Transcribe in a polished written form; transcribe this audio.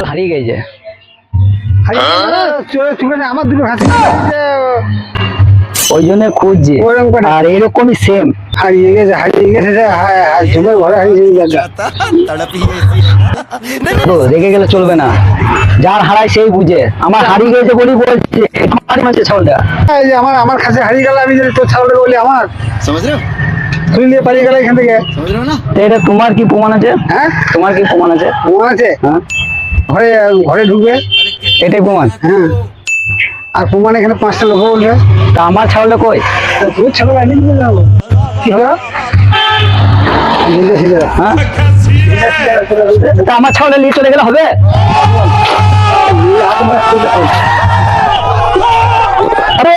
হারিয়ে গেছে। আমার দুটো হাতে ওই জন্য খুঁজছে, আর এরকমই সেম হারিয়ে গেছে ঝুমের ঘরে হারিয়ে গেছে। রেখে গেলে চলবে না, যার হারায় সেই বুঝে। আমার হারিয়ে গেছে বলি বলছে ছাগলটা। এই যে আমার কাছে হারিয়ে গেল, আমি যদি তোর ছাগলটা বলি আমার তুই নিয়ে পালিয়ে গেলে এখান থেকে, তো এটা তোমার কি প্রমাণ আছে? হ্যাঁ তোমার কি প্রমাণ আছে? প্রমাণ আছে, হ্যাঁ ঘরে ঘরে ঢুকবে, এটাই প্রমাণ। হ্যাঁ আর প্রমাণ এখানে 5টা লোক বলবে। তা আমার ছাগলটা কই? তোর ছাগল আনি নিয়ে যাবো, কি হলো? হ্যাঁ, তা আমার ছাগলটা নিয়ে চলে গেলে হবে? আরে